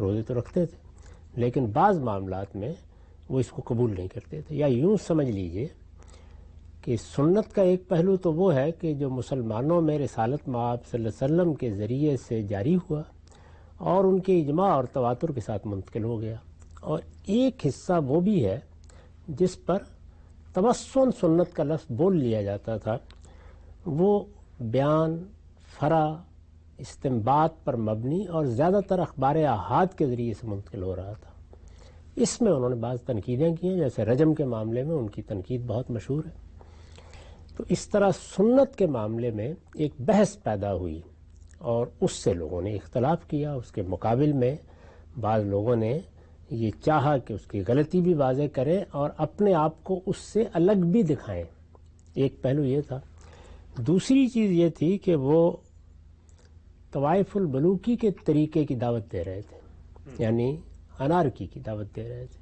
روزے تو رکھتے تھے، لیکن بعض معاملات میں وہ اس کو قبول نہیں کرتے تھے. یا یوں سمجھ لیجئے کہ سنت کا ایک پہلو تو وہ ہے کہ جو مسلمانوں میں رسالت مآب صلی اللہ علیہ وسلم کے ذریعے سے جاری ہوا اور ان کے اجماع اور تواتر کے ساتھ منتقل ہو گیا، اور ایک حصہ وہ بھی ہے جس پر توسن سنت کا لفظ بول لیا جاتا تھا، وہ بیان، فرع، استنباط پر مبنی اور زیادہ تر اخبار احاد کے ذریعے سے منتقل ہو رہا تھا. اس میں انہوں نے بعض تنقیدیں کی ہیں، جیسے رجم کے معاملے میں ان کی تنقید بہت مشہور ہے. تو اس طرح سنت کے معاملے میں ایک بحث پیدا ہوئی اور اس سے لوگوں نے اختلاف کیا. اس کے مقابل میں بعض لوگوں نے یہ چاہا کہ اس کی غلطی بھی واضح کریں اور اپنے آپ کو اس سے الگ بھی دکھائیں. ایک پہلو یہ تھا. دوسری چیز یہ تھی کہ وہ طوائف البلوکی کے طریقے کی دعوت دے رہے تھے، یعنی انارکی کی دعوت دے رہے تھے.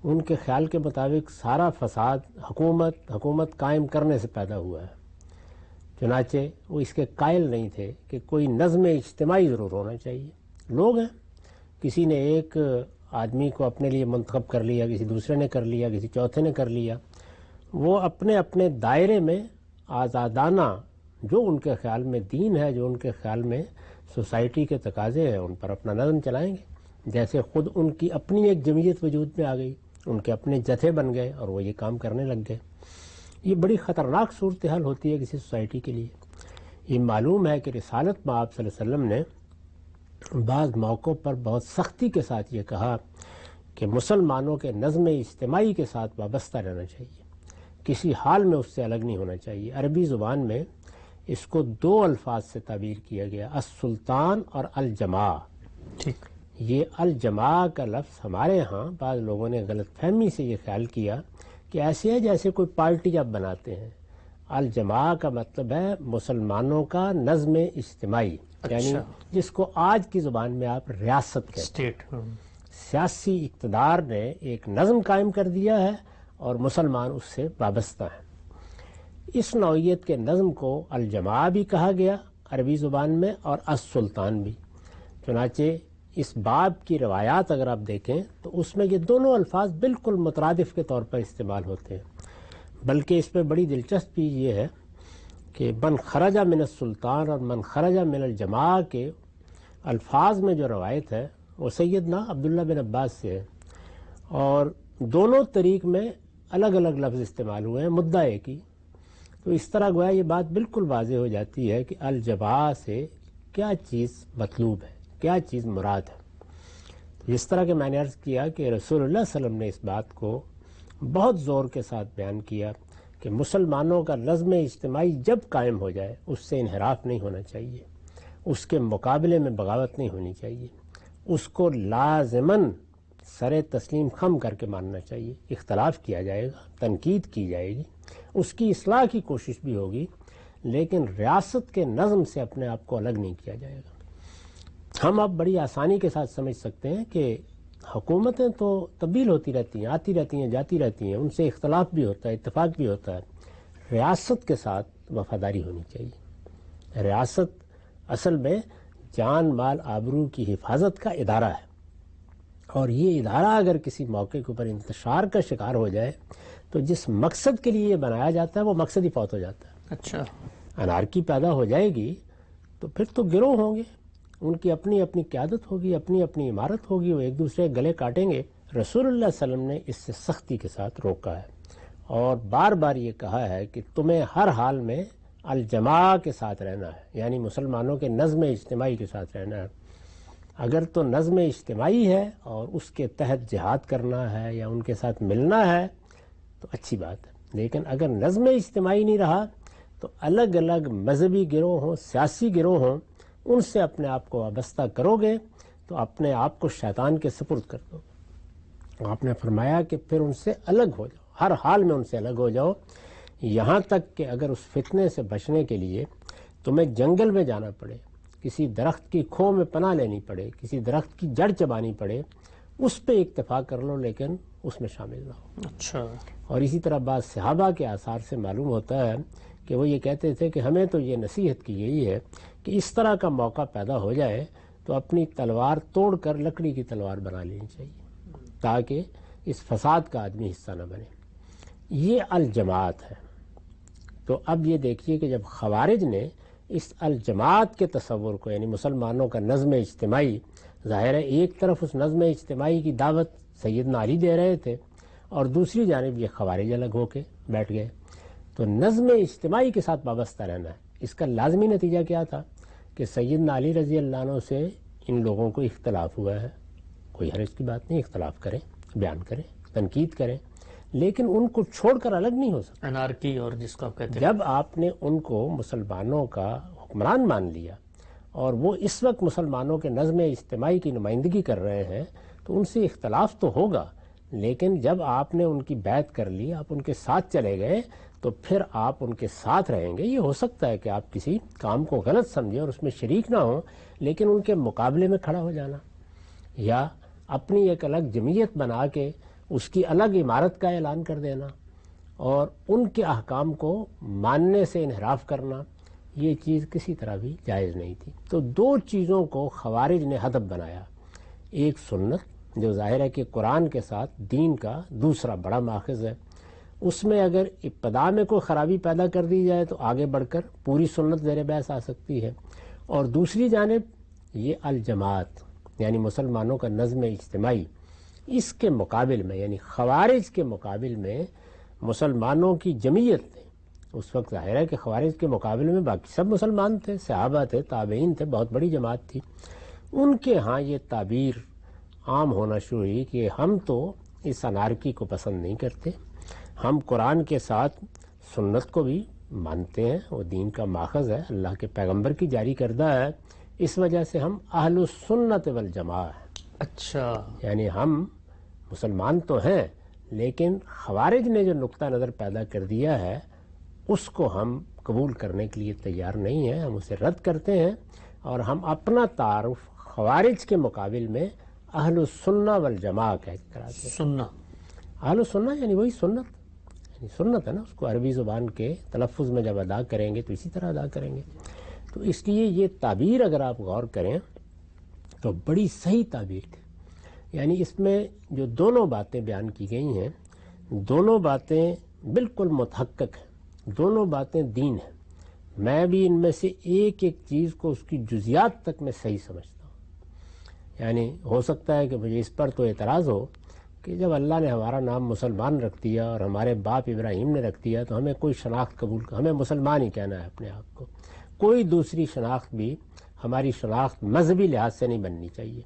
ان کے خیال کے مطابق سارا فساد حکومت قائم کرنے سے پیدا ہوا ہے. چنانچہ وہ اس کے قائل نہیں تھے کہ کوئی نظم اجتماعی ضرور ہونا چاہیے. لوگ ہیں، کسی نے ایک آدمی کو اپنے لیے منتخب کر لیا، کسی دوسرے نے کر لیا، کسی چوتھے نے کر لیا. وہ اپنے اپنے دائرے میں آزادانہ جو ان کے خیال میں دین ہے، جو ان کے خیال میں سوسائٹی کے تقاضے ہیں، ان پر اپنا نظم چلائیں گے. جیسے خود ان کی اپنی ایک جمعیت وجود میں آ گئی، ان کے اپنے جتھے بن گئے اور وہ یہ کام کرنے لگ گئے. یہ بڑی خطرناک صورتحال ہوتی ہے کسی سوسائٹی کے لیے. یہ معلوم ہے کہ رسالت مآب صلی اللہ علیہ وسلم نے بعض موقعوں پر بہت سختی کے ساتھ یہ کہا کہ مسلمانوں کے نظم اجتماعی کے ساتھ وابستہ رہنا چاہیے، کسی حال میں اس سے الگ نہیں ہونا چاہیے. عربی زبان میں اس کو دو الفاظ سے تعبیر کیا گیا، السلطان اور الجماع. ٹھیک. یہ الجماع کا لفظ ہمارے ہاں بعض لوگوں نے غلط فہمی سے یہ خیال کیا کہ ایسے ہے جیسے کوئی پارٹی آپ بناتے ہیں. الجماع کا مطلب ہے مسلمانوں کا نظم اجتماعی، یعنی جس کو آج کی زبان میں آپ ریاست کہتے ہیں. اسٹیٹ. سیاسی اقتدار نے ایک نظم قائم کر دیا ہے اور مسلمان اس سے وابستہ ہیں. اس نوعیت کے نظم کو الجماع بھی کہا گیا عربی زبان میں اور السلطان بھی. چنانچہ اس باب کی روایات اگر آپ دیکھیں تو اس میں یہ دونوں الفاظ بالکل مترادف کے طور پر استعمال ہوتے ہیں. بلکہ اس میں بڑی دلچسپی یہ ہے کہ من خرج من السلطان اور من خرج من الجماع کے الفاظ میں جو روایت ہے وہ سیدنا عبداللہ بن عباس سے ہے، اور دونوں طریق میں الگ الگ لفظ استعمال ہوئے ہیں مدعے کی. تو اس طرح گویا یہ بات بالکل واضح ہو جاتی ہے کہ الجماع سے کیا چیز مطلوب ہے، کیا چیز مراد ہے. جس طرح کہ میں نے عرض کیا کہ رسول اللہ صلی اللہ علیہ وسلم نے اس بات کو بہت زور کے ساتھ بیان کیا کہ مسلمانوں کا نظم اجتماعی جب قائم ہو جائے اس سے انحراف نہیں ہونا چاہیے، اس کے مقابلے میں بغاوت نہیں ہونی چاہیے، اس کو لازماً سر تسلیم خم کر کے ماننا چاہیے. اختلاف کیا جائے گا، تنقید کی جائے گی، اس کی اصلاح کی کوشش بھی ہوگی، لیکن ریاست کے نظم سے اپنے آپ کو الگ نہیں کیا جائے گا. ہم اب بڑی آسانی کے ساتھ سمجھ سکتے ہیں کہ حکومتیں تو تبدیل ہوتی رہتی ہیں، آتی رہتی ہیں، جاتی رہتی ہیں، ان سے اختلاف بھی ہوتا ہے، اتفاق بھی ہوتا ہے. ریاست کے ساتھ وفاداری ہونی چاہیے. ریاست اصل میں جان مال آبرو کی حفاظت کا ادارہ ہے، اور یہ ادارہ اگر کسی موقع کے اوپر انتشار کا شکار ہو جائے تو جس مقصد کے لیے یہ بنایا جاتا ہے وہ مقصد ہی فوت ہو جاتا ہے. اچھا. انارکی پیدا ہو جائے گی تو پھر تو گروہ ہوں گے، ان کی اپنی اپنی قیادت ہوگی، اپنی اپنی عمارت ہوگی، وہ ایک دوسرے کے گلے کاٹیں گے. رسول اللہ صلی اللہ علیہ وسلم نے اس سے سختی کے ساتھ روکا ہے اور بار بار یہ کہا ہے کہ تمہیں ہر حال میں الجماع کے ساتھ رہنا ہے، یعنی مسلمانوں کے نظم اجتماعی کے ساتھ رہنا ہے. اگر تو نظم اجتماعی ہے اور اس کے تحت جہاد کرنا ہے یا ان کے ساتھ ملنا ہے تو اچھی بات ہے، لیکن اگر نظم اجتماعی نہیں رہا تو الگ الگ مذہبی گروہ ہوں، سیاسی گروہ ہوں، ان سے اپنے آپ کو وابستہ کرو گے تو اپنے آپ کو شیطان کے سپرد کر دو. آپ نے فرمایا کہ پھر ان سے الگ ہو جاؤ، ہر حال میں ان سے الگ ہو جاؤ، یہاں تک کہ اگر اس فتنے سے بچنے کے لیے تمہیں جنگل میں جانا پڑے، کسی درخت کی کھو میں پناہ لینی پڑے، کسی درخت کی جڑ چبانی پڑے، اس پہ اکتفا کر لو لیکن اس میں شامل نہ ہو. اچھا. اور اسی طرح بعض صحابہ کے آثار سے معلوم ہوتا ہے کہ وہ یہ کہتے تھے کہ ہمیں تو یہ نصیحت کی گئی ہے کہ اس طرح کا موقع پیدا ہو جائے تو اپنی تلوار توڑ کر لکڑی کی تلوار بنا لینی چاہیے تاکہ اس فساد کا آدمی حصہ نہ بنے. یہ الجماعت ہے. تو اب یہ دیکھیے کہ جب خوارج نے اس الجماعت کے تصور کو، یعنی مسلمانوں کا نظم اجتماعی، ظاہر ہے ایک طرف اس نظم اجتماعی کی دعوت سیدنا علی دے رہے تھے اور دوسری جانب یہ خوارج الگ ہو کے بیٹھ گئے. تو نظم اجتماعی کے ساتھ وابستہ رہنا ہے. اس کا لازمی نتیجہ کیا تھا کہ سیدنا علی رضی اللہ عنہ سے ان لوگوں کو اختلاف ہوا ہے. کوئی حرج کی بات نہیں، اختلاف کریں، بیان کریں، تنقید کریں، لیکن ان کو چھوڑ کر الگ نہیں ہو سکتا. انارکی اور جس کو آپ کہتے ہیں، جب آپ نے ان کو مسلمانوں کا حکمران مان لیا اور وہ اس وقت مسلمانوں کے نظم اجتماعی کی نمائندگی کر رہے ہیں تو ان سے اختلاف تو ہوگا، لیکن جب آپ نے ان کی بیعت کر لی، آپ ان کے ساتھ چلے گئے تو پھر آپ ان کے ساتھ رہیں گے. یہ ہو سکتا ہے کہ آپ کسی کام کو غلط سمجھیں اور اس میں شریک نہ ہوں، لیکن ان کے مقابلے میں کھڑا ہو جانا یا اپنی ایک الگ جمعیت بنا کے اس کی الگ عمارت کا اعلان کر دینا اور ان کے احکام کو ماننے سے انحراف کرنا، یہ چیز کسی طرح بھی جائز نہیں تھی. تو دو چیزوں کو خوارج نے ہدف بنایا. ایک سنت جو ظاہر ہے کہ قرآن کے ساتھ دین کا دوسرا بڑا ماخذ ہے، اس میں اگر ابتدا میں کوئی خرابی پیدا کر دی جائے تو آگے بڑھ کر پوری سنت زیر بحث آ سکتی ہے. اور دوسری جانب یہ الجماعت یعنی مسلمانوں کا نظم اجتماعی، اس کے مقابل میں یعنی خوارج کے مقابل میں مسلمانوں کی جمعیت نے، اس وقت ظاہر ہے کہ خوارج کے مقابلے میں باقی سب مسلمان تھے، صحابہ تھے، تابعین تھے، بہت بڑی جماعت تھی. ان کے ہاں یہ تعبیر عام ہونا شروع ہوئی کہ ہم تو اس انارکی کو پسند نہیں کرتے، ہم قرآن کے ساتھ سنت کو بھی مانتے ہیں، وہ دین کا ماخذ ہے، اللہ کے پیغمبر کی جاری کردہ ہے، اس وجہ سے ہم اہل السنت والجماعہ ہیں. اچھا، یعنی ہم مسلمان تو ہیں لیکن خوارج نے جو نقطہ نظر پیدا کر دیا ہے اس کو ہم قبول کرنے کے لیے تیار نہیں ہیں، ہم اسے رد کرتے ہیں اور ہم اپنا تعارف خوارج کے مقابل میں اہل السنہ والجماعہ کہہ کے کراتے ہیں. سننا، اہل السنہ یعنی وہی سنت، یعنی سنت ہے نا، اس کو عربی زبان کے تلفظ میں جب ادا کریں گے تو اسی طرح ادا کریں گے. تو اس لیے یہ تعبیر اگر آپ غور کریں تو بڑی صحیح تعبیر تھی. یعنی اس میں جو دونوں باتیں بیان کی گئی ہیں، دونوں باتیں بالکل متحقق ہیں، دونوں باتیں دین ہیں. میں بھی ان میں سے ایک ایک چیز کو اس کی جزیات تک میں صحیح سمجھتا ہوں. یعنی ہو سکتا ہے کہ مجھے اس پر تو اعتراض ہو کہ جب اللہ نے ہمارا نام مسلمان رکھ دیا اور ہمارے باپ ابراہیم نے رکھ دیا تو ہمیں کوئی شناخت قبول، ہمیں مسلمان ہی کہنا ہے اپنے آپ کو، کوئی دوسری شناخت بھی ہماری شناخت مذہبی لحاظ سے نہیں بننی چاہیے.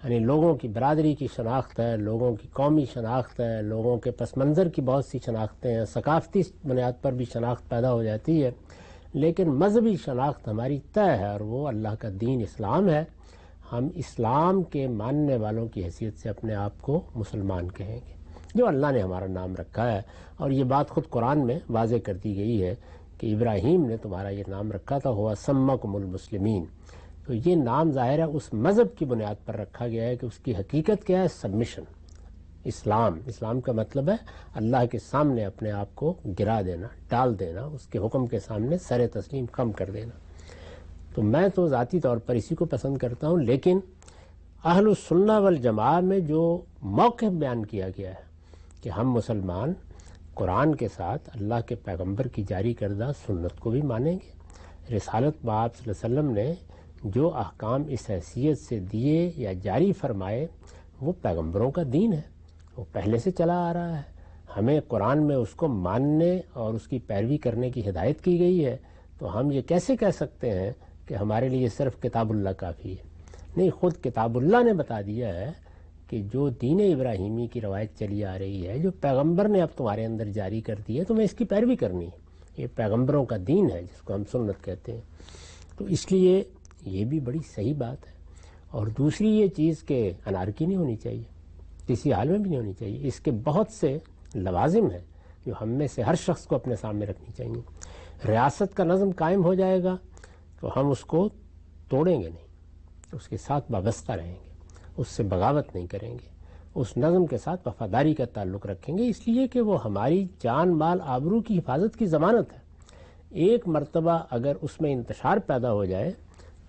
یعنی لوگوں کی برادری کی شناخت ہے، لوگوں کی قومی شناخت ہے، لوگوں کے پس منظر کی بہت سی شناختیں ہیں، ثقافتی بنیاد پر بھی شناخت پیدا ہو جاتی ہے، لیکن مذہبی شناخت ہماری طے ہے اور وہ اللہ کا دین اسلام ہے. ہم اسلام کے ماننے والوں کی حیثیت سے اپنے آپ کو مسلمان کہیں گے، جو اللہ نے ہمارا نام رکھا ہے. اور یہ بات خود قرآن میں واضح کر دی گئی ہے کہ ابراہیم نے تمہارا یہ نام رکھا تھا، ہوا سمکم المسلمین. تو یہ نام ظاہر ہے اس مذہب کی بنیاد پر رکھا گیا ہے کہ اس کی حقیقت کیا ہے، سبمیشن. اسلام کا مطلب ہے اللہ کے سامنے اپنے آپ کو گرا دینا، ڈال دینا، اس کے حکم کے سامنے سر تسلیم خم کر دینا. تو میں تو ذاتی طور پر اسی کو پسند کرتا ہوں، لیکن اہل السنہ والجماعہ میں جو موقف بیان کیا گیا ہے کہ ہم مسلمان قرآن کے ساتھ اللہ کے پیغمبر کی جاری کردہ سنت کو بھی مانیں گے. رسالت باب صلی اللہ علیہ وسلم نے جو احکام اس حیثیت سے دیے یا جاری فرمائے وہ پیغمبروں کا دین ہے، وہ پہلے سے چلا آ رہا ہے. ہمیں قرآن میں اس کو ماننے اور اس کی پیروی کرنے کی ہدایت کی گئی ہے. تو ہم یہ کیسے کہہ سکتے ہیں کہ ہمارے لیے صرف کتاب اللہ کافی ہے؟ نہیں، خود کتاب اللہ نے بتا دیا ہے کہ جو دین ابراہیمی کی روایت چلی آ رہی ہے، جو پیغمبر نے اب تمہارے اندر جاری کر دی ہے، تمہیں اس کی پیروی کرنی ہے. یہ پیغمبروں کا دین ہے جس کو ہم سنت کہتے ہیں. تو اس لیے یہ بھی بڑی صحیح بات ہے. اور دوسری یہ چیز کہ انارکی نہیں ہونی چاہیے، کسی حال میں بھی نہیں ہونی چاہیے. اس کے بہت سے لوازم ہیں جو ہم میں سے ہر شخص کو اپنے سامنے رکھنی چاہیے. ریاست کا نظم قائم ہو جائے گا تو ہم اس کو توڑیں گے نہیں، اس کے ساتھ وابستہ رہیں گے، اس سے بغاوت نہیں کریں گے، اس نظم کے ساتھ وفاداری کا تعلق رکھیں گے، اس لیے کہ وہ ہماری جان مال آبرو کی حفاظت کی ضمانت ہے. ایک مرتبہ اگر اس میں انتشار پیدا ہو جائے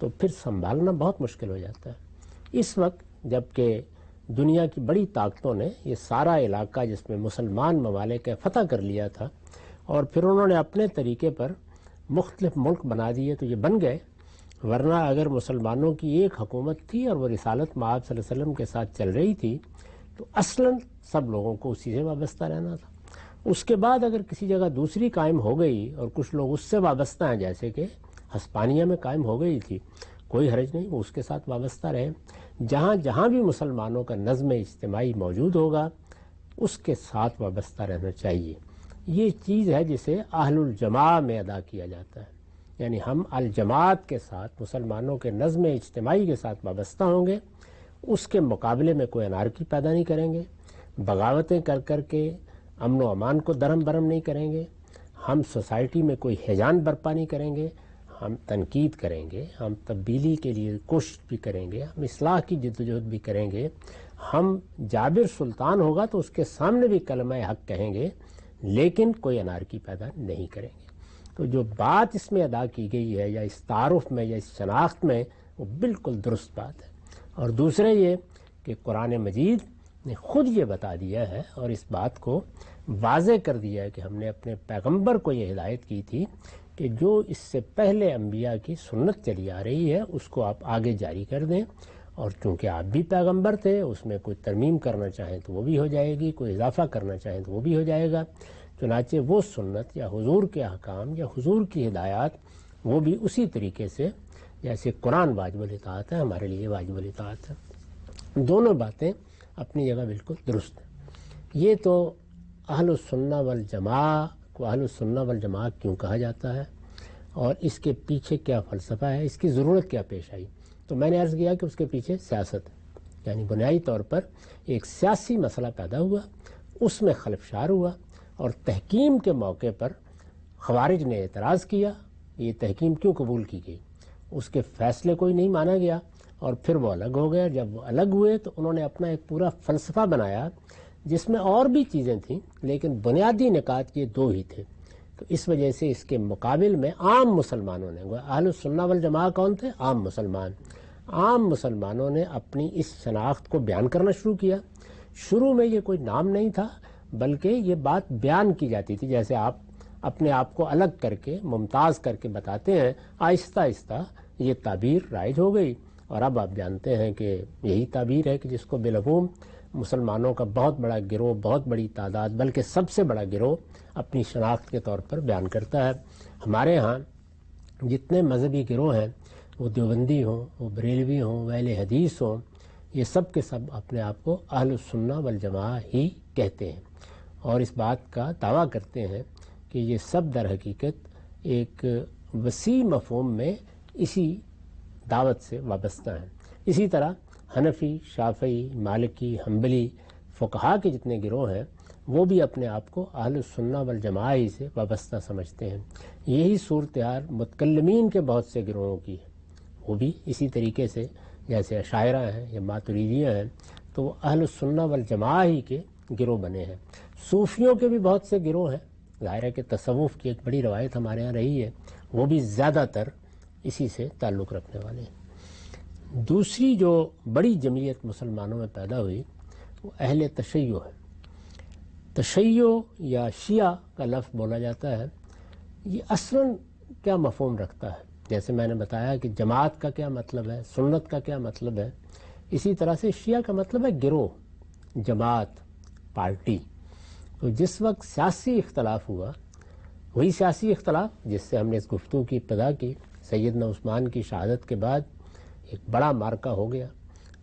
تو پھر سنبھالنا بہت مشکل ہو جاتا ہے۔ اس وقت جب کہ دنیا کی بڑی طاقتوں نے یہ سارا علاقہ جس میں مسلمان ممالک ہے فتح کر لیا تھا، اور پھر انہوں نے اپنے طریقے پر مختلف ملک بنا دیے تو یہ بن گئے، ورنہ اگر مسلمانوں کی ایک حکومت تھی اور وہ رسالت مآب صلی اللہ علیہ وسلم کے ساتھ چل رہی تھی تو اصلاً سب لوگوں کو اسی سے وابستہ رہنا تھا۔ اس کے بعد اگر کسی جگہ دوسری قائم ہو گئی اور کچھ لوگ اس سے وابستہ ہیں، جیسے کہ ہسپانیہ میں قائم ہو گئی تھی، کوئی حرج نہیں، وہ اس کے ساتھ وابستہ رہے۔ جہاں جہاں بھی مسلمانوں کا نظم اجتماعی موجود ہوگا اس کے ساتھ وابستہ رہنا چاہیے۔ یہ چیز ہے جسے اہل الجماع میں ادا کیا جاتا ہے، یعنی ہم الجماعت کے ساتھ مسلمانوں کے نظم اجتماعی کے ساتھ وابستہ ہوں گے، اس کے مقابلے میں کوئی انارکی پیدا نہیں کریں گے، بغاوتیں کر کے امن و امان کو درہم برہم نہیں کریں گے، ہم سوسائٹی میں کوئی ہیجان برپا نہیں کریں گے، ہم تنقید کریں گے، ہم تبدیلی کے لیے کوشش بھی کریں گے، ہم اصلاح کی جدوجہد بھی کریں گے، ہم جابر سلطان ہوگا تو اس کے سامنے بھی کلمہ حق کہیں گے، لیکن کوئی انارکی پیدا نہیں کریں گے۔ تو جو بات اس میں ادا کی گئی ہے یا اس تعارف میں یا اس شناخت میں، وہ بالکل درست بات ہے۔ اور دوسرے یہ کہ قرآن مجید نے خود یہ بتا دیا ہے اور اس بات کو واضح کر دیا ہے کہ ہم نے اپنے پیغمبر کو یہ ہدایت کی تھی کہ جو اس سے پہلے انبیاء کی سنت چلی آ رہی ہے اس کو آپ آگے جاری کر دیں، اور چونکہ آپ بھی پیغمبر تھے اس میں کوئی ترمیم کرنا چاہیں تو وہ بھی ہو جائے گی، کوئی اضافہ کرنا چاہیں تو وہ بھی ہو جائے گا۔ چنانچہ وہ سنت یا حضور کے احکام یا حضور کی ہدایات وہ بھی اسی طریقے سے، جیسے قرآن واجب الاطاعت ہے ہمارے لیے واجب الاطاعت ہے۔ دونوں باتیں اپنی جگہ بالکل درست ہیں۔ یہ تو اہل السنہ والجماع کو اہل السنہ والجماع کیوں کہا جاتا ہے اور اس کے پیچھے کیا فلسفہ ہے، اس کی ضرورت کیا پیش آئی، تو میں نے عرض کیا کہ اس کے پیچھے سیاست ہے، یعنی بنیادی طور پر ایک سیاسی مسئلہ پیدا ہوا، اس میں خلفشار ہوا، اور تحکیم کے موقع پر خوارج نے اعتراض کیا، یہ تحکیم کیوں قبول کی گئی، اس کے فیصلے کوئی نہیں مانا گیا، اور پھر وہ الگ ہو گئے۔ جب وہ الگ ہوئے تو انہوں نے اپنا ایک پورا فلسفہ بنایا جس میں اور بھی چیزیں تھیں، لیکن بنیادی نکات یہ دو ہی تھے۔ تو اس وجہ سے اس کے مقابل میں عام مسلمانوں نے، اہل السنہ والجماع کون تھے؟ عام مسلمان۔ عام مسلمانوں نے اپنی اس شناخت کو بیان کرنا شروع کیا۔ شروع میں یہ کوئی نام نہیں تھا، بلکہ یہ بات بیان کی جاتی تھی، جیسے آپ اپنے آپ کو الگ کر کے ممتاز کر کے بتاتے ہیں، آہستہ آہستہ یہ تعبیر رائج ہو گئی، اور اب آپ جانتے ہیں کہ یہی تعبیر ہے کہ جس کو بالعموم مسلمانوں کا بہت بڑا گروہ، بہت بڑی تعداد، بلکہ سب سے بڑا گروہ اپنی شناخت کے طور پر بیان کرتا ہے۔ ہمارے ہاں جتنے مذہبی گروہ ہیں، وہ دیوبندی ہوں، وہ بریلوی ہوں، وہ اہل حدیث ہوں، یہ سب کے سب اپنے آپ کو اہل السنہ والجماع ہی کہتے ہیں، اور اس بات کا دعویٰ کرتے ہیں کہ یہ سب در حقیقت ایک وسیع مفہوم میں اسی دعوت سے وابستہ ہیں۔ اسی طرح حنفی، شافعی، مالکی، حنبلی فقہا کے جتنے گروہ ہیں وہ بھی اپنے آپ کو اہل السنہ والجماع ہی سے وابستہ سمجھتے ہیں۔ یہی صورتحال متکلمین کے بہت سے گروہوں کی ہے، وہ بھی اسی طریقے سے، جیسے اشاعرہ ہیں یا ماتریدیہ ہیں تو وہ اہل السنہ والجماع ہی کے گروہ بنے ہیں۔ صوفیوں کے بھی بہت سے گروہ ہیں، ظاہر ہے کہ تصوف کی ایک بڑی روایت ہمارے ہاں رہی ہے، وہ بھی زیادہ تر اسی سے تعلق رکھنے والے ہیں۔ دوسری جو بڑی جمعیت مسلمانوں میں پیدا ہوئی وہ اہل تشیع ہے۔ تشیع یا شیعہ کا لفظ بولا جاتا ہے، یہ اصلاً کیا مفہوم رکھتا ہے؟ جیسے میں نے بتایا کہ جماعت کا کیا مطلب ہے، سنت کا کیا مطلب ہے، اسی طرح سے شیعہ کا مطلب ہے گروہ، جماعت، پارٹی۔ تو جس وقت سیاسی اختلاف ہوا، وہی سیاسی اختلاف جس سے ہم نے اس گفتگو کی ابتدا کی، سیدنا عثمان کی شہادت کے بعد ایک بڑا مارکہ ہو گیا،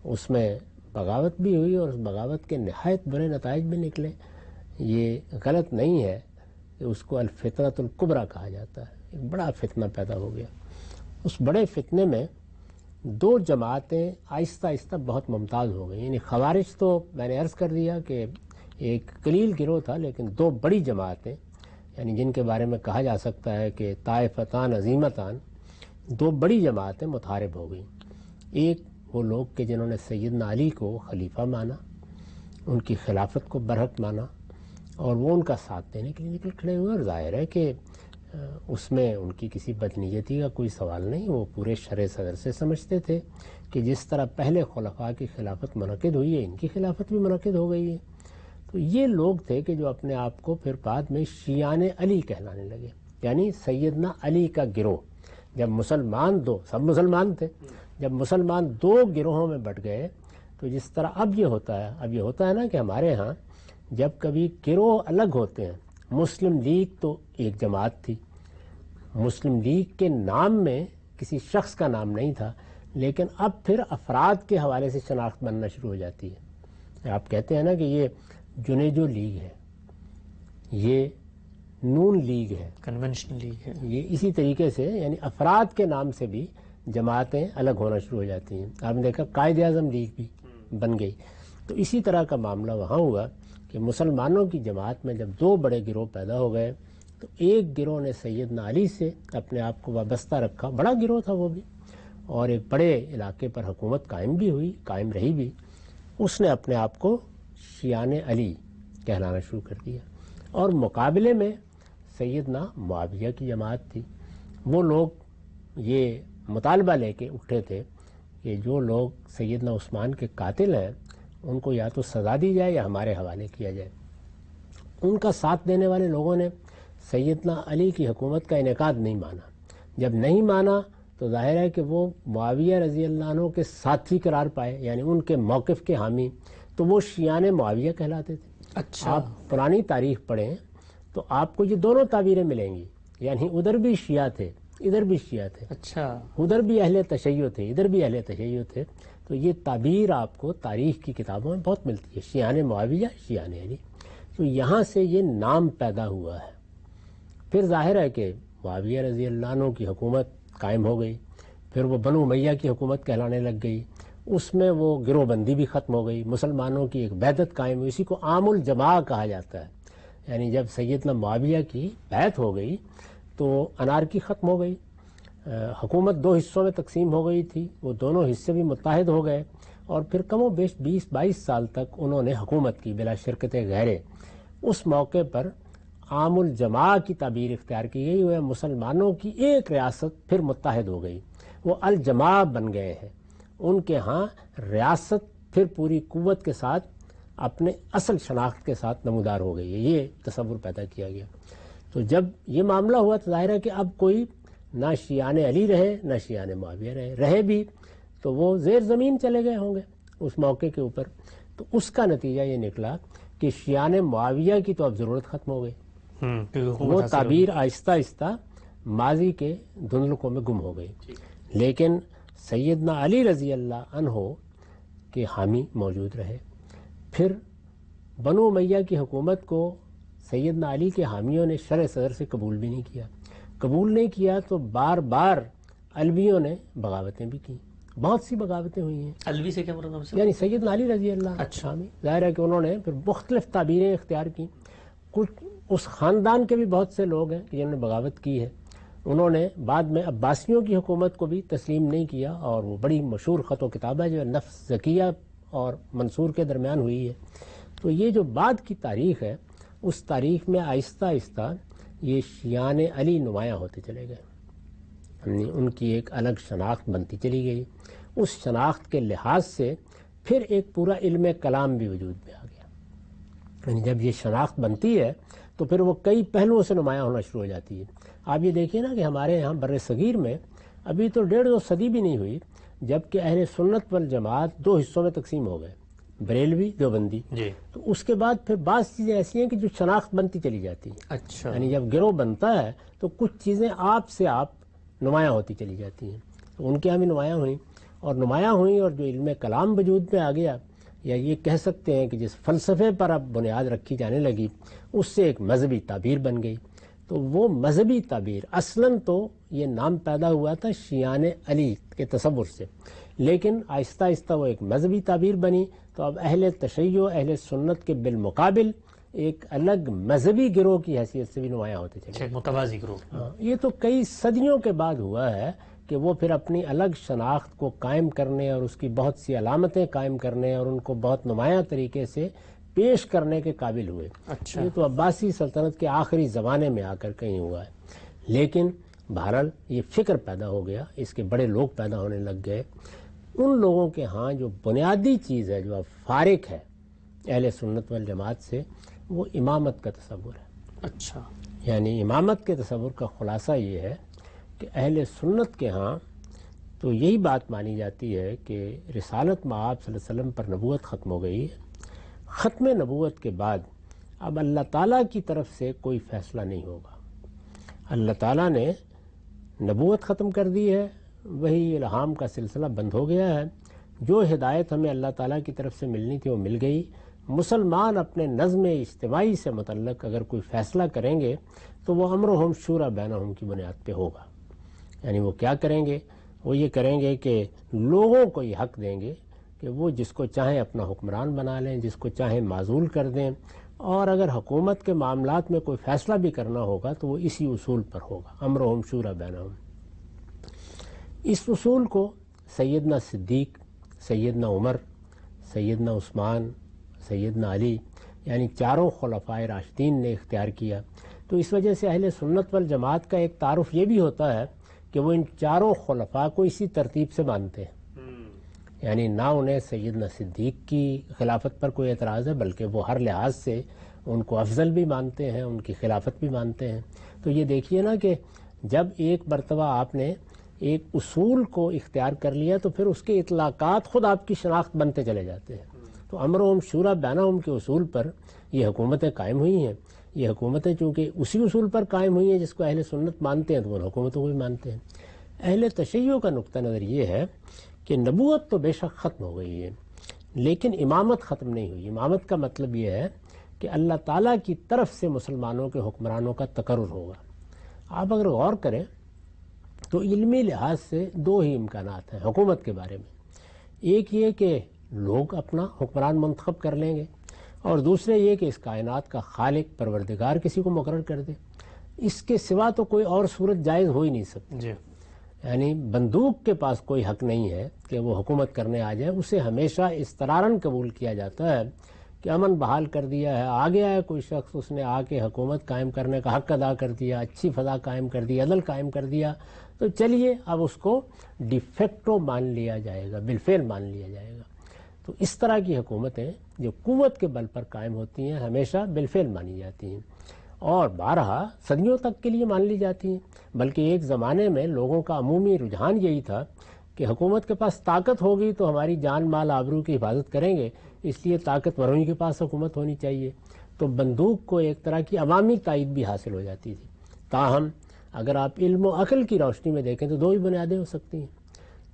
اس میں بغاوت بھی ہوئی اور اس بغاوت کے نہایت برے نتائج بھی نکلے۔ یہ غلط نہیں ہے کہ اس کو الفتنۃ الکبریٰ کہا جاتا ہے، ایک بڑا فتنہ پیدا ہو گیا۔ اس بڑے فتنے میں دو جماعتیں آہستہ آہستہ بہت ممتاز ہو گئیں، یعنی خوارج تو میں نے عرض کر دیا کہ ایک قلیل گروہ تھا، لیکن دو بڑی جماعتیں، یعنی جن کے بارے میں کہا جا سکتا ہے کہ طائفتان عظیمتان، دو بڑی جماعتیں متحارب ہو گئیں۔ ایک وہ لوگ کہ جنہوں نے سیدنا علی کو خلیفہ مانا، ان کی خلافت کو برحق مانا، اور وہ ان کا ساتھ دینے کے لیے نکل کھڑے ہوئے، اور ظاہر ہے کہ اس میں ان کی کسی بدنیتی کا کوئی سوال نہیں. وہ پورے شرع صدر سے سمجھتے تھے کہ جس طرح پہلے خلفاء کی خلافت منعقد ہوئی ہے ان کی خلافت بھی منعقد ہو گئی ہے. تو یہ لوگ تھے کہ جو اپنے آپ کو پھر بعد میں شیعان علی کہلانے لگے، یعنی سیدنا علی کا گروہ. جب مسلمان سب مسلمان تھے، جب مسلمان دو گروہوں میں بٹ گئے تو جس طرح اب یہ ہوتا ہے نا کہ ہمارے ہاں جب کبھی گروہ الگ ہوتے ہیں. مسلم لیگ تو ایک جماعت تھی، مسلم لیگ کے نام میں کسی شخص کا نام نہیں تھا، لیکن اب پھر افراد کے حوالے سے شناخت بننا شروع ہو جاتی ہے. آپ کہتے ہیں نا کہ یہ جنیجو لیگ ہے، یہ نون لیگ ہے، کنونشنل لیگ ہے. یہ اسی طریقے سے یعنی افراد کے نام سے بھی جماعتیں الگ ہونا شروع ہو جاتی ہیں. آپ نے دیکھا قائد اعظم لیگ بھی بن گئی. تو اسی طرح کا معاملہ وہاں ہوا کہ مسلمانوں کی جماعت میں جب دو بڑے گروہ پیدا ہو گئے تو ایک گروہ نے سیدنا علی سے اپنے آپ کو وابستہ رکھا، بڑا گروہ تھا وہ بھی، اور ایک بڑے علاقے پر حکومت قائم رہی بھی. اس نے اپنے آپ کو شیعان علی کہلانا شروع کر دیا. اور مقابلے میں سیدنا معاویہ کی جماعت تھی. وہ لوگ یہ مطالبہ لے کے اٹھے تھے کہ جو لوگ سیدنا عثمان کے قاتل ہیں ان کو یا تو سزا دی جائے یا ہمارے حوالے کیا جائے. ان کا ساتھ دینے والے لوگوں نے سیدنا علی کی حکومت کا انعقاد نہیں مانا. جب نہیں مانا تو ظاہر ہے کہ وہ معاویہ رضی اللہ عنہ کے ساتھی قرار پائے، یعنی ان کے موقف کے حامی، تو وہ شیعان معاویہ کہلاتے تھے. اچھا، آپ پرانی تاریخ پڑھیں تو آپ کو یہ دونوں تعبیریں ملیں گی، یعنی ادھر بھی شیعہ تھے ادھر بھی شیعہ تھے، اچھا، ادھر بھی اہل تشیع تھے ادھر بھی اہل تشیع تھے. تو یہ تعبیر آپ کو تاریخ کی کتابوں میں بہت ملتی ہے، شیعان معاویہ شیعان علی. تو یہاں سے یہ نام پیدا ہوا ہے. پھر ظاہر ہے کہ معاویہ رضی اللہ عنہ کی حکومت قائم ہو گئی، پھر وہ بنو امیہ کی حکومت کہلانے لگ گئی. اس میں وہ گروہ بندی بھی ختم ہو گئی، مسلمانوں کی ایک وحدت قائم ہوئی. اسی کو عام الجماع کہا جاتا ہے. یعنی جب سیدنا معاویہ کی بیعت ہو گئی تو انارکی ختم ہو گئی. حکومت دو حصوں میں تقسیم ہو گئی تھی، وہ دونوں حصے بھی متحد ہو گئے اور پھر کم و بیش 20-22 سال تک انہوں نے حکومت کی بلا شرکت غیرے. اس موقع پر عام الجماع کی تعبیر اختیار کی گئی ہوئے مسلمانوں کی ایک ریاست پھر متحد ہو گئی، وہ الجماع بن گئے ہیں. ان کے ہاں ریاست پھر پوری قوت کے ساتھ اپنے اصل شناخت کے ساتھ نمودار ہو گئی ہے. یہ تصور پیدا کیا گیا. تو جب یہ معاملہ ہوا تو ظاہر ہے کہ اب کوئی نہ شیعان علی رہے نہ شیعان معاویہ رہے بھی تو وہ زیر زمین چلے گئے ہوں گے اس موقع کے اوپر. تو اس کا نتیجہ یہ نکلا کہ شیعان معاویہ کی تو اب ضرورت ختم ہو گئی. وہ تعبیر آہستہ آہستہ ماضی کے دھندلکوں میں گم ہو گئی. لیکن سیدنا علی رضی اللہ عنہ کے حامی موجود رہے. پھر بنو امیہ کی حکومت کو سیدنا علی کے حامیوں نے شرع صدر سے قبول بھی نہیں کیا تو بار بار علویوں نے بغاوتیں بھی کی. بہت سی بغاوتیں ہوئی ہیں. علوی سے کیا مراد ہے؟ یعنی سیدنا علی رضی اللہ عنہ. اچھا، ظاہر ہے کہ انہوں نے پھر مختلف تعبیریں اختیار کی. کچھ اس خاندان کے بھی بہت سے لوگ ہیں کہ جنہوں نے بغاوت کی ہے. انہوں نے بعد میں عباسیوں کی حکومت کو بھی تسلیم نہیں کیا اور وہ بڑی مشہور خط و کتاب ہے جو نفس زکیہ اور منصور کے درمیان ہوئی ہے. تو یہ جو بعد کی تاریخ ہے اس تاریخ میں آہستہ آہستہ یہ شیعان علی نمایاں ہوتے چلے گئے. یعنی ان کی ایک الگ شناخت بنتی چلی گئی. اس شناخت کے لحاظ سے پھر ایک پورا علم کلام بھی وجود میں آ گیا. یعنی جب یہ شناخت بنتی ہے تو پھر وہ کئی پہلوؤں سے نمایاں ہونا شروع ہو جاتی ہے. آپ یہ دیکھیے نا کہ ہمارے یہاں بر صغیر میں ابھی تو 1.5 صدی بھی نہیں ہوئی جبکہ اہل سنت والجماعت دو حصوں میں تقسیم ہو گئے، بریلوی دیوبندی. تو اس کے بعد پھر بعض چیزیں ایسی ہیں کہ جو شناخت بنتی چلی جاتی ہیں. اچھا، یعنی جب گروہ بنتا ہے تو کچھ چیزیں آپ سے آپ نمایاں ہوتی چلی جاتی ہیں. تو ان کے یہاں بھی نمایاں ہوئیں اور جو علم کلام وجود میں آ گیا، یا یہ کہہ سکتے ہیں کہ جس فلسفے پر اب بنیاد رکھی جانے لگی اس سے ایک مذہبی تعبیر بن گئی. تو وہ مذہبی تعبیر اصلاً تو یہ نام پیدا ہوا تھا شیعان علی کے تصور سے، لیکن آہستہ آہستہ وہ ایک مذہبی تعبیر بنی. تو اب اہل تشیع اہل سنت کے بالمقابل ایک الگ مذہبی گروہ کی حیثیت سے بھی نمایاں ہوتے چلے. متوازی گروہ. یہ تو کئی صدیوں کے بعد ہوا ہے کہ وہ پھر اپنی الگ شناخت کو قائم کرنے اور اس کی بہت سی علامتیں قائم کرنے اور ان کو بہت نمایاں طریقے سے پیش کرنے کے قابل ہوئے. اچھا، یہ تو عباسی سلطنت کے آخری زمانے میں آ کر کہیں ہوا ہے. لیکن بہرحال یہ فکر پیدا ہو گیا، اس کے بڑے لوگ پیدا ہونے لگ گئے۔ ان لوگوں کے ہاں جو بنیادی چیز ہے، جو اب فارق ہے اہل سنت والجماعت سے، وہ امامت کا تصور ہے۔ اچھا، یعنی امامت کے تصور کا خلاصہ یہ ہے کہ اہل سنت کے ہاں تو یہی بات مانی جاتی ہے کہ رسالت مآب صلی اللہ علیہ وسلم پر نبوت ختم ہو گئی ہے۔ ختم نبوت کے بعد اب اللہ تعالیٰ کی طرف سے کوئی فیصلہ نہیں ہوگا۔ اللہ تعالیٰ نے نبوت ختم کر دی ہے، وہی الہام کا سلسلہ بند ہو گیا ہے۔ جو ہدایت ہمیں اللہ تعالیٰ کی طرف سے ملنی تھی وہ مل گئی۔ مسلمان اپنے نظم اجتماعی سے متعلق اگر کوئی فیصلہ کریں گے تو وہ امرہم شورا بینہم کی بنیاد پہ ہوگا۔ یعنی وہ کیا کریں گے؟ وہ یہ کریں گے کہ لوگوں کو یہ حق دیں گے کہ وہ جس کو چاہیں اپنا حکمران بنا لیں، جس کو چاہیں معزول کر دیں، اور اگر حکومت کے معاملات میں کوئی فیصلہ بھی کرنا ہوگا تو وہ اسی اصول پر ہوگا، امرہم شورا بینہم۔ اس اصول کو سیدنا صدیق، سیدنا عمر، سیدنا عثمان، سیدنا علی، یعنی چاروں خلفائے راشدین نے اختیار کیا۔ تو اس وجہ سے اہل سنت والجماعت کا ایک تعارف یہ بھی ہوتا ہے کہ وہ ان چاروں خلفاء کو اسی ترتیب سے مانتے ہیں۔ یعنی نہ انہیں سیدنا صدیق کی خلافت پر کوئی اعتراض ہے، بلکہ وہ ہر لحاظ سے ان کو افضل بھی مانتے ہیں، ان کی خلافت بھی مانتے ہیں۔ تو یہ دیکھیے نا کہ جب ایک مرتبہ آپ نے ایک اصول کو اختیار کر لیا تو پھر اس کے اطلاقات خود آپ کی شناخت بنتے چلے جاتے ہیں۔ تو امرہم شورا بینہم کے اصول پر یہ حکومتیں قائم ہوئی ہیں۔ یہ حکومتیں چونکہ اسی اصول پر قائم ہوئی ہیں جس کو اہل سنت مانتے ہیں، تو وہ حکومتوں کو بھی مانتے ہیں۔ اہل تشیع کا نقطہ نظر یہ ہے کہ نبوت تو بے شک ختم ہو گئی ہے، لیکن امامت ختم نہیں ہوئی۔ امامت کا مطلب یہ ہے کہ اللہ تعالیٰ کی طرف سے مسلمانوں کے حکمرانوں کا تقرر ہوگا۔ آپ اگر غور کریں تو علمی لحاظ سے دو ہی امکانات ہیں حکومت کے بارے میں۔ ایک یہ کہ لوگ اپنا حکمران منتخب کر لیں گے، اور دوسرے یہ کہ اس کائنات کا خالق پروردگار کسی کو مقرر کر دے۔ اس کے سوا تو کوئی اور صورت جائز ہو ہی نہیں سکتی۔ جی، یعنی بندوق کے پاس کوئی حق نہیں ہے کہ وہ حکومت کرنے آ جائے، اسے ہمیشہ اضطرارن قبول کیا جاتا ہے کہ امن بحال کر دیا ہے، آ گیا ہے کوئی شخص، اس نے آ کے حکومت قائم کرنے کا حق ادا کر دیا، اچھی فضا قائم کر دی، عدل قائم کر دیا، تو چلیے اب اس کو ڈی فیکٹو مان لیا جائے گا، بالفعل مان لیا جائے گا۔ تو اس طرح کی حکومتیں جو قوت کے بل پر قائم ہوتی ہیں ہمیشہ بالفعل مانی جاتی ہیں، اور بارہا صدیوں تک کے لیے مان لی جاتی ہیں۔ بلکہ ایک زمانے میں لوگوں کا عمومی رجحان یہی تھا کہ حکومت کے پاس طاقت ہوگی تو ہماری جان مال آبرو کی حفاظت کریں گے، اس لیے طاقتوروں ہی کے پاس حکومت ہونی چاہیے۔ تو بندوق کو ایک طرح کی عوامی تائید بھی حاصل ہو جاتی تھی۔ تاہم اگر آپ علم و عقل کی روشنی میں دیکھیں تو دو ہی بنیادیں ہو سکتی ہیں۔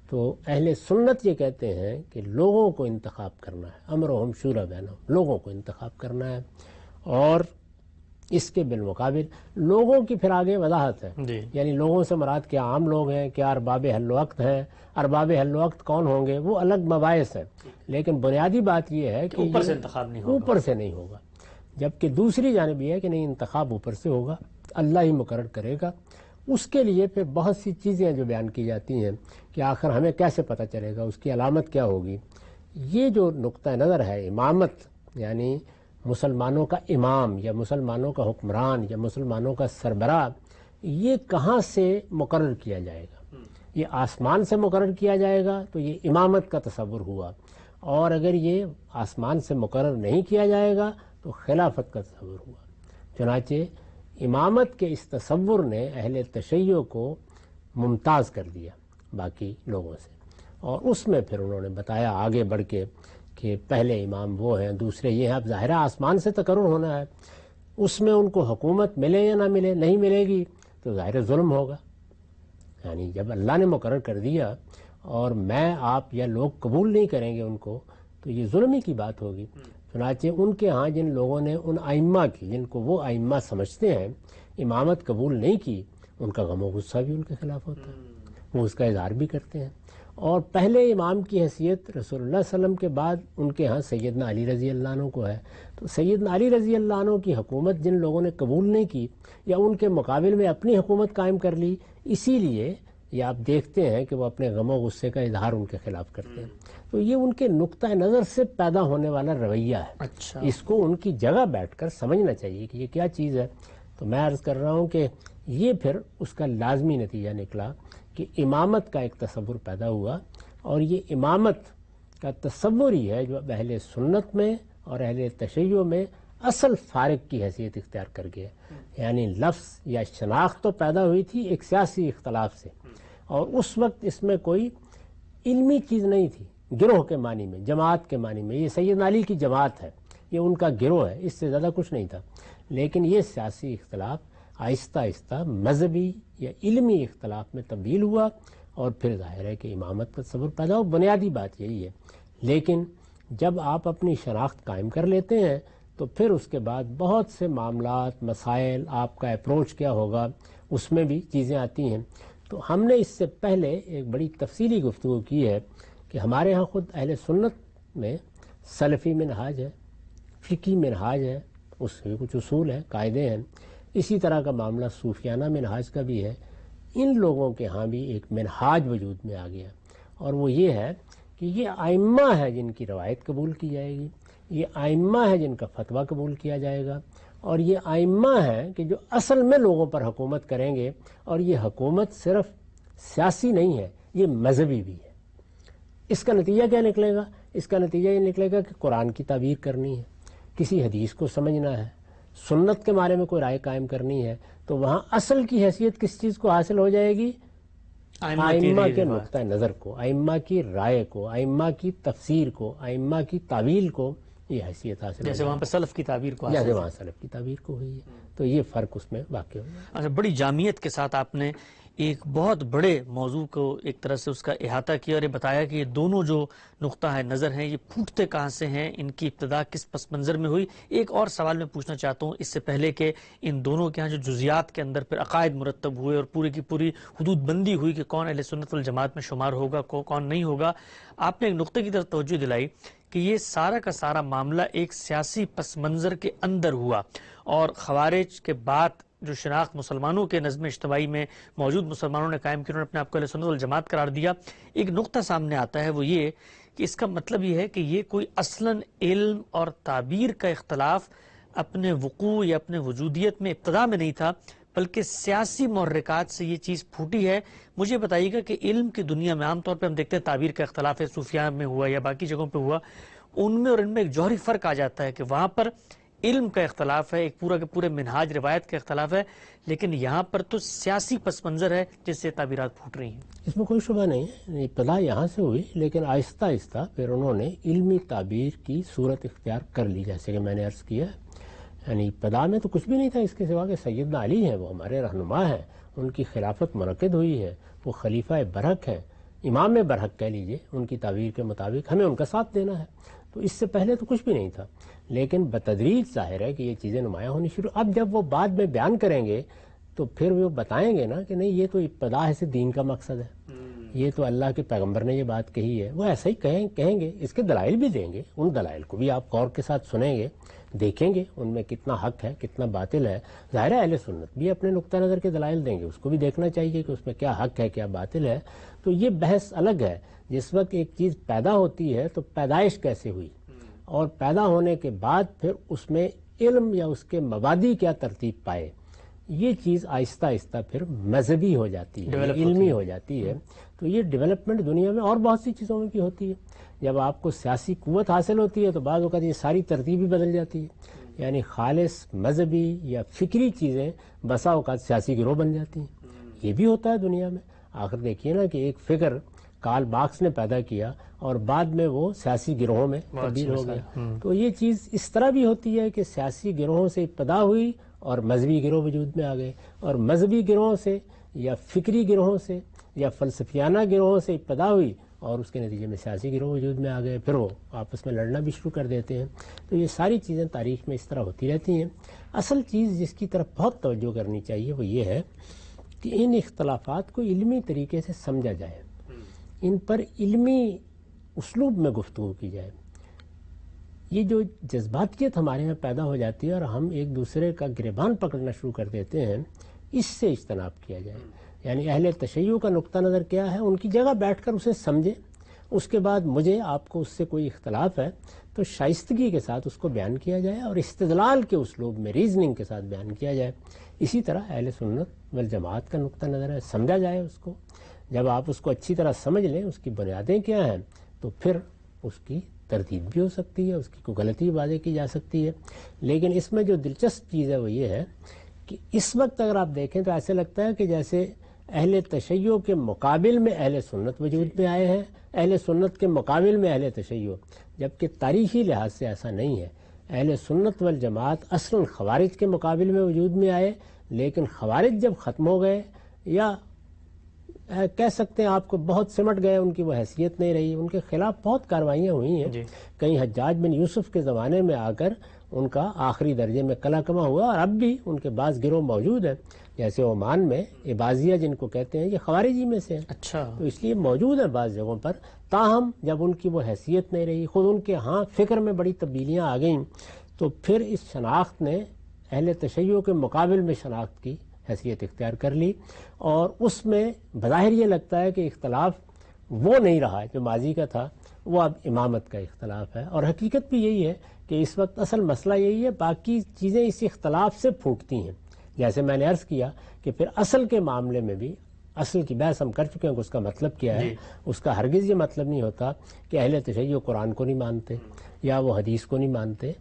تو اہل سنت یہ کہتے ہیں کہ لوگوں کو انتخاب کرنا ہے، امرہم شورا بینہم، لوگوں کو انتخاب کرنا ہے، اور اس کے بالمقابل لوگوں کی پھر آگے وضاحت ہے۔ جی، یعنی لوگوں سے مراد کیا عام لوگ ہیں، کیا ارباب حل و عقد ہیں، ارباب حل و عقد کون ہوں گے، وہ الگ مباحث ہیں، لیکن بنیادی بات یہ ہے کہ اوپر سے یہ انتخاب نہیں ہوگا۔ اوپر سے نہیں ہوگا، جبکہ دوسری جانب یہ ہے کہ نہیں، انتخاب اوپر سے ہوگا، اللہ ہی مقرر کرے گا۔ اس کے لیے پھر بہت سی چیزیں جو بیان کی جاتی ہیں کہ آخر ہمیں کیسے پتہ چلے گا، اس کی علامت کیا ہوگی۔ یہ جو نقطہ نظر ہے امامت، یعنی مسلمانوں کا امام یا مسلمانوں کا حکمران یا مسلمانوں کا سربراہ، یہ کہاں سے مقرر کیا جائے گا؟ یہ آسمان سے مقرر کیا جائے گا تو یہ امامت کا تصور ہوا، اور اگر یہ آسمان سے مقرر نہیں کیا جائے گا تو خلافت کا تصور ہوا۔ چنانچہ امامت کے اس تصور نے اہل تشیع کو ممتاز کر دیا باقی لوگوں سے، اور اس میں پھر انہوں نے بتایا آگے بڑھ کے کہ پہلے امام وہ ہیں، دوسرے یہ ہیں۔ اب ظاہر آسمان سے تقرر ہونا ہے، اس میں ان کو حکومت ملے یا نہ ملے، نہیں ملے گی تو ظاہر ظلم ہوگا۔ یعنی جب اللہ نے مقرر کر دیا اور میں آپ یا لوگ قبول نہیں کریں گے ان کو، تو یہ ظلم ہی کی بات ہوگی۔ چنانچہ ان کے ہاں جن لوگوں نے ان ائمہ کی، جن کو وہ ائمہ سمجھتے ہیں، امامت قبول نہیں کی، ان کا غم و غصہ بھی ان کے خلاف ہوتا ہے، وہ اس کا اظہار بھی کرتے ہیں۔ اور پہلے امام کی حیثیت رسول اللہ صلی اللہ علیہ وسلم کے بعد ان کے ہاں سیدنا علی رضی اللہ عنہ کو ہے۔ تو سیدنا علی رضی اللہ عنہ کی حکومت جن لوگوں نے قبول نہیں کی یا ان کے مقابل میں اپنی حکومت قائم کر لی، اسی لیے یہ آپ دیکھتے ہیں کہ وہ اپنے غم و غصے کا اظہار ان کے خلاف کرتے ہیں۔ تو یہ ان کے نقطہ نظر سے پیدا ہونے والا رویہ ہے۔ اچھا، اس کو ان کی جگہ بیٹھ کر سمجھنا چاہیے کہ یہ کیا چیز ہے۔ تو میں عرض کر رہا ہوں کہ یہ پھر اس کا لازمی نتیجہ نکلا کہ امامت کا ایک تصور پیدا ہوا، اور یہ امامت کا تصور ہی ہے جو اہل سنت میں اور اہل تشیع میں اصل فارق کی حیثیت اختیار کر گیا. یعنی لفظ یا شناخت تو پیدا ہوئی تھی ایک سیاسی اختلاف سے، اور اس وقت اس میں کوئی علمی چیز نہیں تھی. گروہ کے معنی میں، جماعت کے معنی میں، یہ سیدنا علی کی جماعت ہے، یہ ان کا گروہ ہے، اس سے زیادہ کچھ نہیں تھا. لیکن یہ سیاسی اختلاف آہستہ آہستہ مذہبی یا علمی اختلاف میں تبدیل ہوا، اور پھر ظاہر ہے کہ امامت کا تصور پیدا ہو. بنیادی بات یہی ہے. لیکن جب آپ اپنی شناخت قائم کر لیتے ہیں تو پھر اس کے بعد بہت سے معاملات، مسائل، آپ کا اپروچ کیا ہوگا، اس میں بھی چیزیں آتی ہیں. تو ہم نے اس سے پہلے ایک بڑی تفصیلی گفتگو کی ہے کہ ہمارے ہاں خود اہل سنت میں سلفی منہاج ہے، فقہی منہاج ہے، اس میں کچھ اصول ہیں، قاعدے ہیں. اسی طرح کا معاملہ صوفیانہ منہاج کا بھی ہے. ان لوگوں کے ہاں بھی ایک منہاج وجود میں آ گیا، اور وہ یہ ہے کہ یہ ائمہ ہے جن کی روایت قبول کی جائے گی، یہ ائمہ ہے جن کا فتویٰ قبول کیا جائے گا، اور یہ ائمہ ہیں کہ جو اصل میں لوگوں پر حکومت کریں گے. اور یہ حکومت صرف سیاسی نہیں ہے، یہ مذہبی بھی ہے. اس کا نتیجہ کیا نکلے گا؟ اس کا نتیجہ یہ نکلے گا کہ قرآن کی تعبیر کرنی ہے، کسی حدیث کو سمجھنا ہے، سنت کے بارے میں کوئی رائے قائم کرنی ہے، تو وہاں اصل کی حیثیت کس چیز کو حاصل ہو جائے گی؟ ائمہ کے نقطۂ نظر کو، ائمہ کی رائے کو، ائمہ کی تفسیر کو، ائمہ کی تعویل کو یہ حیثیت حاصل جیسے وہاں پہ سلف کی تعبیر کو، جیسے وہاں سلف کی تعبیر کو ہوئی ہے. تو یہ فرق اس میں واقع ہوا. اچھا، بڑی جامعیت کے ساتھ آپ نے ایک بہت بڑے موضوع کو ایک طرح سے اس کا احاطہ کیا، اور یہ بتایا کہ یہ دونوں جو نقطہ ہے نظر ہیں یہ پھوٹتے کہاں سے ہیں، ان کی ابتدا کس پس منظر میں ہوئی. ایک اور سوال میں پوچھنا چاہتا ہوں اس سے پہلے کہ ان دونوں کے ہاں جو جزیات کے اندر پھر عقائد مرتب ہوئے اور پوری کی پوری حدود بندی ہوئی کہ کون اہل سنت والجماعت میں شمار ہوگا، کون نہیں ہوگا. آپ نے ایک نقطے کی طرف توجہ دلائی کہ یہ سارا کا سارا معاملہ ایک سیاسی پس منظر کے اندر ہوا، اور خوارج کے بعد جو شناخت مسلمانوں کے نظم اجتماعی میں موجود مسلمانوں نے قائم کی، انہوں نے اپنے آپ کو اہل سنت والجماعت قرار دیا. ایک نقطہ سامنے آتا ہے، وہ یہ کہ اس کا مطلب یہ ہے کہ یہ کوئی اصلاً علم اور تعبیر کا اختلاف اپنے وقوع یا اپنے وجودیت میں ابتدا میں نہیں تھا، بلکہ سیاسی محرکات سے یہ چیز پھوٹی ہے. مجھے بتائیے گا کہ علم کی دنیا میں عام طور پہ ہم دیکھتے ہیں تعبیر کا اختلاف ہے، صوفیہ میں ہوا یا باقی جگہوں پہ ہوا، ان میں اور ان میں ایک جوہری فرق آ جاتا ہے کہ وہاں پر علم کا اختلاف ہے، ایک پورا کے پورے منہاج روایت کا اختلاف ہے، لیکن یہاں پر تو سیاسی پس منظر ہے جس سے تعبیرات پھوٹ رہی ہیں. اس میں کوئی شبہ نہیں ہے، ابتدا یہاں سے ہوئی، لیکن آہستہ آہستہ پھر انہوں نے علمی تعبیر کی صورت اختیار کر لی، جیسے کہ میں نے عرض کیا. یعنی ابتدا میں تو کچھ بھی نہیں تھا اس کے سوا کہ سیدنا علی ہیں، وہ ہمارے رہنما ہیں، ان کی خلافت منعقد ہوئی ہے، وہ خلیفہ برحق ہیں، امام برحق کہہ لیجئے، ان کی تعبیر کے مطابق ہمیں ان کا ساتھ دینا ہے. تو اس سے پہلے تو کچھ بھی نہیں تھا، لیکن بتدریج ظاہر ہے کہ یہ چیزیں نمایاں ہونی شروع. اب جب وہ بعد میں بیان کریں گے تو پھر وہ بتائیں گے نا کہ نہیں، یہ تو ابتدا سے دین کا مقصد ہے، یہ تو اللہ کے پیغمبر نے یہ بات کہی ہے. وہ ایسا ہی کہیں گے، اس کے دلائل بھی دیں گے، ان دلائل کو بھی آپ غور کے ساتھ سنیں گے، دیکھیں گے ان میں کتنا حق ہے، کتنا باطل ہے. ظاہر ہے اہل سنت بھی اپنے نقطہ نظر کے دلائل دیں گے، اس کو بھی دیکھنا چاہیے کہ اس میں کیا حق ہے، کیا باطل ہے. تو یہ بحث الگ ہے. جس وقت ایک چیز پیدا ہوتی ہے تو پیدائش کیسے ہوئی، اور پیدا ہونے کے بعد پھر اس میں علم یا اس کے مبادی کیا ترتیب پائے، یہ چیز آہستہ آہستہ پھر مذہبی ہو جاتی ہے، علمی ہو جاتی ہے. تو یہ ڈیولپمنٹ دنیا میں اور بہت سی چیزوں میں بھی ہوتی ہے. جب آپ کو سیاسی قوت حاصل ہوتی ہے تو بعض اوقات یہ ساری ترتیب ہی بدل جاتی ہے. یعنی خالص مذہبی یا فکری چیزیں بسا اوقات سیاسی گروہ بن جاتی ہیں. یہ بھی ہوتا ہے دنیا میں. آخر دیکھیے نا کہ ایک فکر کارل مارکس نے پیدا کیا اور بعد میں وہ سیاسی گروہوں میں تبدیل ہو گیا. تو یہ چیز اس طرح بھی ہوتی ہے کہ سیاسی گروہوں سے ابتدا ہوئی اور مذہبی گروہ وجود میں آ گئے، اور مذہبی گروہوں سے یا فکری گروہوں سے یا فلسفیانہ گروہوں سے ابتدا ہوئی اور اس کے نتیجے میں سیاسی گروہ وجود میں آ گئے، پھر وہ آپس میں لڑنا بھی شروع کر دیتے ہیں. تو یہ ساری چیزیں تاریخ میں اس طرح ہوتی رہتی ہیں. اصل چیز جس کی طرف بہت توجہ کرنی چاہیے وہ یہ ہے کہ ان اختلافات کو علمی طریقے سے سمجھا جائے، ان پر علمی اسلوب میں گفتگو کی جائے. یہ جو جذباتیت ہمارے یہاں پیدا ہو جاتی ہے اور ہم ایک دوسرے کا گریبان پکڑنا شروع کر دیتے ہیں، اس سے اجتناب کیا جائے. یعنی اہل تشیع کا نقطہ نظر کیا ہے، ان کی جگہ بیٹھ کر اسے سمجھیں، اس کے بعد مجھے آپ کو اس سے کوئی اختلاف ہے تو شائستگی کے ساتھ اس کو بیان کیا جائے اور استدلال کے اسلوب میں ریزننگ کے ساتھ بیان کیا جائے. اسی طرح اہل سنت والجماعت کا نقطہ نظر ہے، سمجھا جائے اس کو. جب آپ اس کو اچھی طرح سمجھ لیں اس کی بنیادیں کیا ہیں تو پھر اس کی تردید بھی ہو سکتی ہے، اس کی کوئی غلطی واضح کی جا سکتی ہے. لیکن اس میں جو دلچسپ چیز ہے وہ یہ ہے کہ اس وقت اگر آپ دیکھیں تو ایسے لگتا ہے کہ جیسے اہل تشیع کے مقابل میں اہل سنت وجود میں آئے ہیں، اہل سنت کے مقابل میں اہل تشیع، جبکہ تاریخی لحاظ سے ایسا نہیں ہے. اہل سنت والجماعت اصلاً خوارج کے مقابل میں وجود میں آئے، لیکن خوارج جب ختم ہو گئے یا کہہ سکتے ہیں آپ کو بہت سمٹ گئے، ان کی وہ حیثیت نہیں رہی، ان کے خلاف بہت کاروائیاں ہوئی ہیں. کہیں حجاج بن یوسف کے زمانے میں آ کر ان کا آخری درجے میں کلا کما ہوا، اور اب بھی ان کے بعض گروہ موجود ہیں، جیسے عمان میں عباضیہ جن کو کہتے ہیں، یہ خوارجی میں سے ہیں. اچھا، تو اس لیے موجود ہیں بعض جگہوں پر. تاہم جب ان کی وہ حیثیت نہیں رہی، خود ان کے ہاں فکر میں بڑی تبدیلیاں آ گئیں، تو پھر اس شناخت نے اہل تشیع کے مقابل میں شناخت کی حیثیت اختیار کر لی، اور اس میں بظاہر یہ لگتا ہے کہ اختلاف وہ نہیں رہا جو ماضی کا تھا، وہ اب امامت کا اختلاف ہے. اور حقیقت بھی یہی ہے کہ اس وقت اصل مسئلہ یہی ہے، باقی چیزیں اس اختلاف سے پھوٹتی ہیں. جیسے میں نے عرض کیا کہ پھر اصل کے معاملے میں بھی اصل کی بحث ہم کر چکے ہیں کہ اس کا مطلب کیا ہے. اس کا ہرگز یہ مطلب نہیں ہوتا کہ اہل تشیع قرآن کو نہیں مانتے یا وہ حدیث کو نہیں مانتے.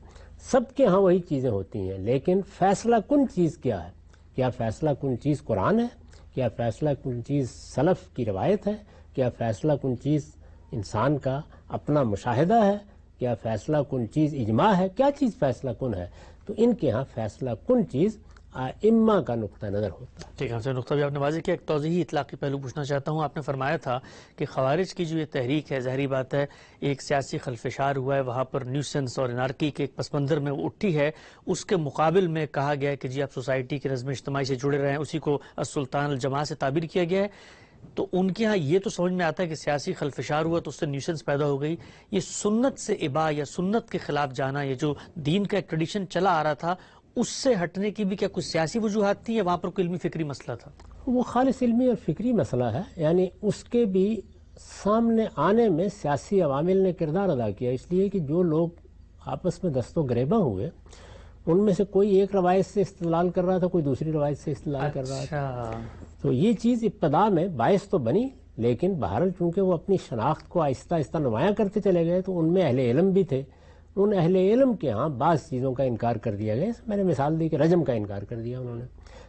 سب کے ہاں وہی چیزیں ہوتی ہیں، لیکن فیصلہ کن چیز کیا ہے؟ کیا فیصلہ کن چیز قرآن ہے؟ کیا فیصلہ کن چیز سلف کی روایت ہے؟ کیا فیصلہ کن چیز انسان کا اپنا مشاہدہ ہے؟ کیا فیصلہ کن چیز اجماع ہے؟ کیا چیز فیصلہ کن ہے؟ تو ان کے ہاں فیصلہ کن چیز ائمہ کا نقطہ نظر ہوتا ہے. ٹھیک ہے، نقطہ بھی آپ نے واضح کیا. ایک توضیحی اطلاقی پہلو پوچھنا چاہتا ہوں. آپ نے فرمایا تھا کہ خوارج کی جو یہ تحریک ہے، ظاہری بات ہے ایک سیاسی خلفشار ہوا ہے، وہاں پر نیوسنس اور انارکی کے ایک پس منظر میں وہ اٹھی ہے. اس کے مقابل میں کہا گیا ہے کہ جی آپ سوسائٹی کے نظم اجتماعی سے جڑے رہے ہیں، اسی کو السلطان الجماع سے تعبیر کیا گیا ہے. تو ان کے ہاں یہ تو سمجھ میں آتا ہے کہ سیاسی خلفشار ہوا تو اس سے نیوسنس پیدا ہو گئی. یہ سنت سے ابا یا سنت کے خلاف جانا، یہ جو دین کا ایک ٹریڈیشن چلا آ رہا تھا، اس سے ہٹنے کی بھی کیا کچھ سیاسی وجوہات تھیں یا وہاں پر کوئی علمی فکری مسئلہ تھا؟ وہ خالص علمی اور فکری مسئلہ ہے. یعنی اس کے بھی سامنے آنے میں سیاسی عوامل نے کردار ادا کیا، اس لیے کہ جو لوگ آپس میں دست و گریباں ہوئے ان میں سے کوئی ایک روایت سے استدلال کر رہا تھا، کوئی دوسری روایت سے استدلال کر رہا تھا. تو یہ چیز ابتدا میں باعث تو بنی، لیکن بہرحال چونکہ وہ اپنی شناخت کو آہستہ آہستہ نمایاں کرتے چلے گئے تو ان میں اہل علم بھی تھے. ان اہل علم کے ہاں بعض چیزوں کا انکار کر دیا گیا. میں نے مثال دی کہ رجم کا انکار کر دیا انہوں نے.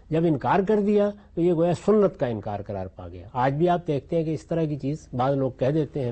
جب انکار کر دیا تو یہ گویا سنت کا انکار قرار پا گیا. آج بھی آپ دیکھتے ہیں کہ اس طرح کی چیز بعض لوگ کہہ دیتے ہیں.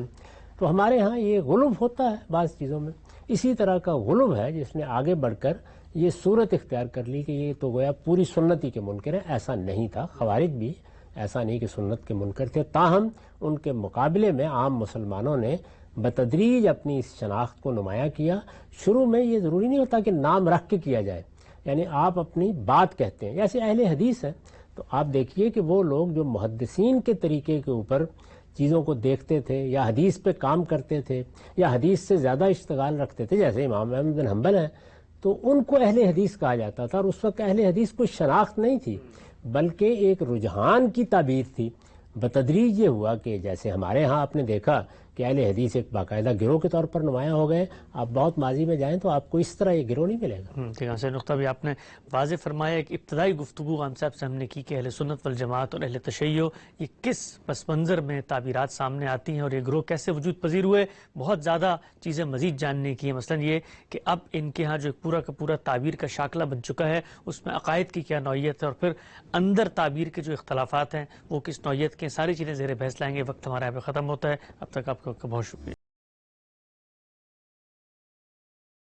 تو ہمارے ہاں یہ غلو ہوتا ہے بعض چیزوں میں. اسی طرح کا غلو ہے جس نے آگے بڑھ کر یہ صورت اختیار کر لی کہ یہ تو گویا پوری سنتی کے منکر ہیں. ایسا نہیں تھا. خوارج بھی ایسا نہیں کہ سنت کے منکر تھے، تاہم ان کے مقابلے میں عام مسلمانوں نے بتدریج اپنی اس شناخت کو نمایاں کیا. شروع میں یہ ضروری نہیں ہوتا کہ نام رکھ کے کیا جائے، یعنی آپ اپنی بات کہتے ہیں. جیسے اہل حدیث ہے تو آپ دیکھیے کہ وہ لوگ جو محدثین کے طریقے کے اوپر چیزوں کو دیکھتے تھے یا حدیث پہ کام کرتے تھے یا حدیث سے زیادہ اشتغال رکھتے تھے، جیسے امام احمد بن حنبل ہیں، تو ان کو اہل حدیث کہا جاتا تھا. اور اس وقت اہل حدیث کوئی شناخت نہیں تھی بلکہ ایک رجحان کی تعبیر تھی. بتدریج یہ ہوا کہ جیسے ہمارے ہاں آپ نے دیکھا کہ اہل حدیث ایک باقاعدہ گروہ کے طور پر نمایاں ہو گئے. آپ بہت ماضی میں جائیں تو آپ کو اس طرح یہ گروہ نہیں ملے گا. ٹھیک ہے، نقطہ بھی آپ نے واضح فرمایا. ایک ابتدائی گفتگو عام صاحب سے ہم نے کی کہ اہل سنت والجماعت اور اہل تشیع یہ کس پس منظر میں تعبیرات سامنے آتی ہیں اور یہ گروہ کیسے وجود پذیر ہوئے. بہت زیادہ چیزیں مزید جاننے کی ہیں، مثلا یہ کہ اب ان کے ہاں جو پورا کا پورا تعبیر کا شاکلہ بن چکا ہے اس میں عقائد کی کیا نوعیت ہے، اور پھر اندر تعبیر کے جو اختلافات ہیں وہ کس نوعیت کے، ساری چیزیں زیر بحث لائیں گے. وقت ہمارا یہاں پہ ختم ہوتا ہے. اب تک آپ کا بہت شکریہ.